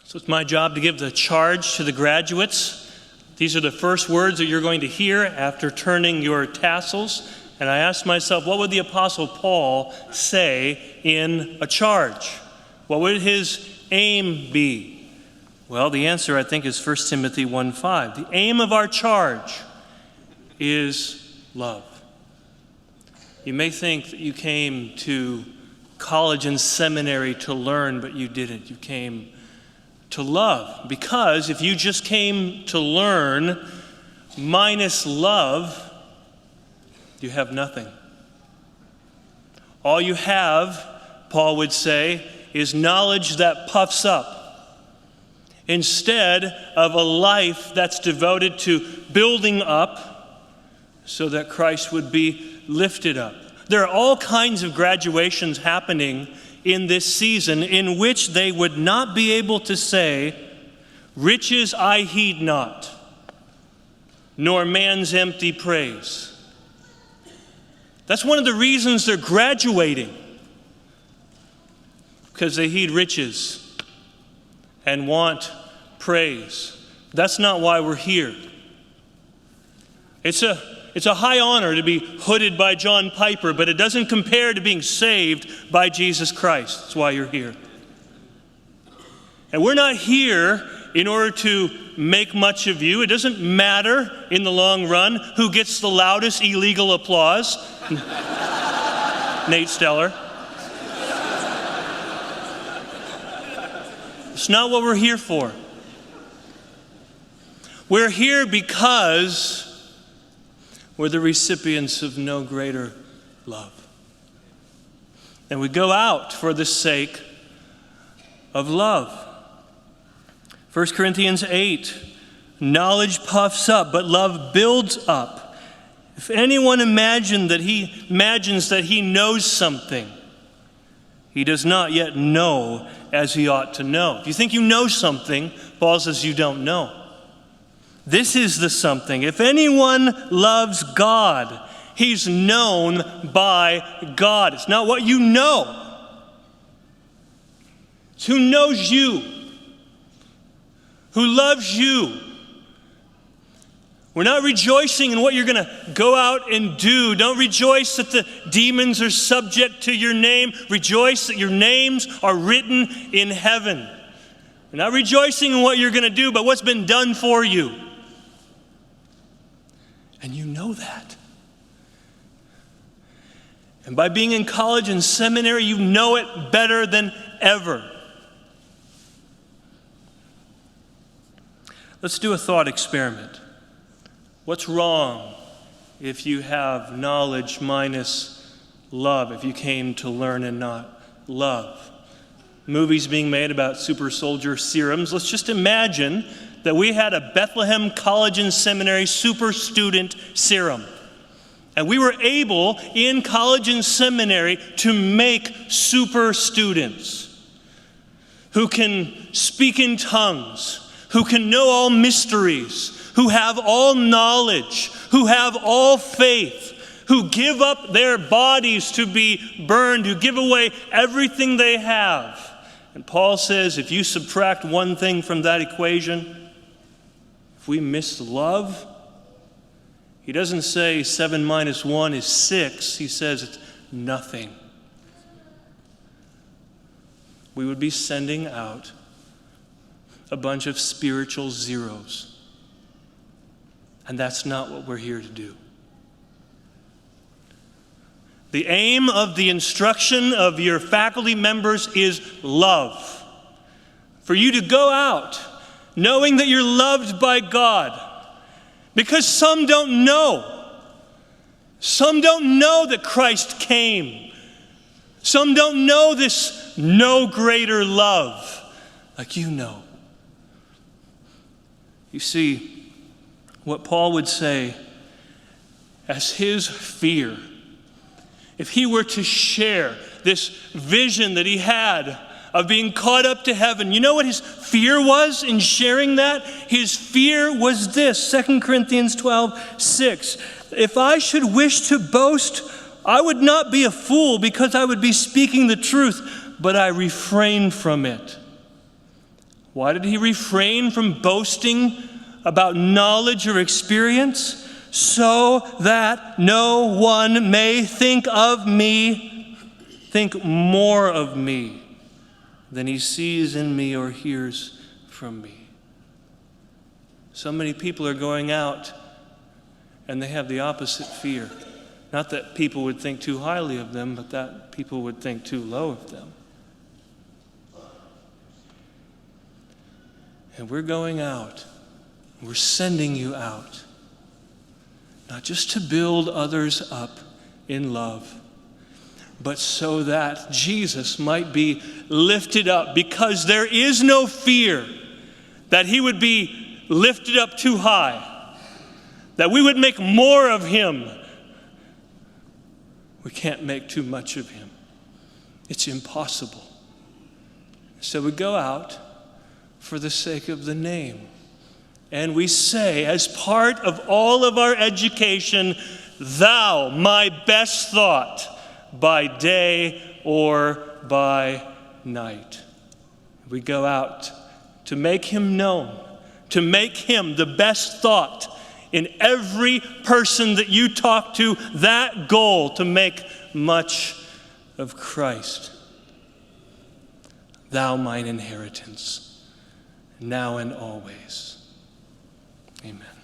So it's my job to give the charge to the graduates. These are the first words that you're going to hear after turning your tassels. And I asked myself, what would the Apostle Paul say in a charge? What would his aim be? Well, the answer, I think, is 1 Timothy 1:5. The aim of our charge is love. You may think that you came to college and seminary to learn, but you didn't. You came to love. Because if you just came to learn minus love, you have nothing. All you have, Paul would say, is knowledge that puffs up, instead of a life that's devoted to building up so that Christ would be lifted up. There are all kinds of graduations happening in this season in which they would not be able to say, riches I heed not, nor man's empty praise. That's one of the reasons they're graduating, because they heed riches and want praise. That's not why we're here. It's a high honor to be hooded by John Piper, but it doesn't compare to being saved by Jesus Christ. That's why you're here. And we're not here in order to make much of you. It doesn't matter in the long run who gets the loudest illegal applause. Nate Steller. It's not what we're here for. We're here because we're the recipients of no greater love. And we go out for the sake of love. 1 Corinthians 8, knowledge puffs up, but love builds up. If anyone imagines that he knows something, he does not yet know as he ought to know. If you think you know something, Paul says you don't know. This is the something. If anyone loves God, he's known by God. It's not what you know. It's who knows you, who loves you. We're not rejoicing in what you're going to go out and do. Don't rejoice that the demons are subject to your name. Rejoice that your names are written in heaven. We're not rejoicing in what you're going to do, but what's been done for you. And you know that. And by being in college and seminary, you know it better than ever. Let's do a thought experiment. What's wrong if you have knowledge minus love, if you came to learn and not love? Movies being made about super soldier serums. Let's just imagine that we had a Bethlehem College and Seminary super student serum. And we were able, in college and seminary, to make super students who can speak in tongues, who can know all mysteries, who have all knowledge, who have all faith, who give up their bodies to be burned, who give away everything they have. And Paul says, if you subtract one thing from that equation, if we miss love, he doesn't say 7 minus 1 is 6. He says it's nothing. We would be sending out a bunch of spiritual zeros. And that's not what we're here to do. The aim of the instruction of your faculty members is love. For you to go out knowing that you're loved by God. Because some don't know. Some don't know that Christ came. Some don't know this no greater love like you know. You see, what Paul would say as his fear, if he were to share this vision that he had of being caught up to heaven, you know what his fear was in sharing that? His fear was this, 2 Corinthians 12:6. If I should wish to boast, I would not be a fool because I would be speaking the truth, but I refrain from it. Why did he refrain from boasting about knowledge or experience? So that no one may think more of me than he sees in me or hears from me. So many people are going out and they have the opposite fear. Not that people would think too highly of them, but that people would think too low of them. And we're going out. We're sending you out. Not just to build others up in love, but so that Jesus might be lifted up, because there is no fear that he would be lifted up too high, that we would make more of him. We can't make too much of him. It's impossible. So we go out for the sake of the name. And we say, as part of all of our education, thou, my best thought, by day or by night. We go out to make him known, to make him the best thought in every person that you talk to, that goal, to make much of Christ. Thou, mine inheritance, now and always. Amen.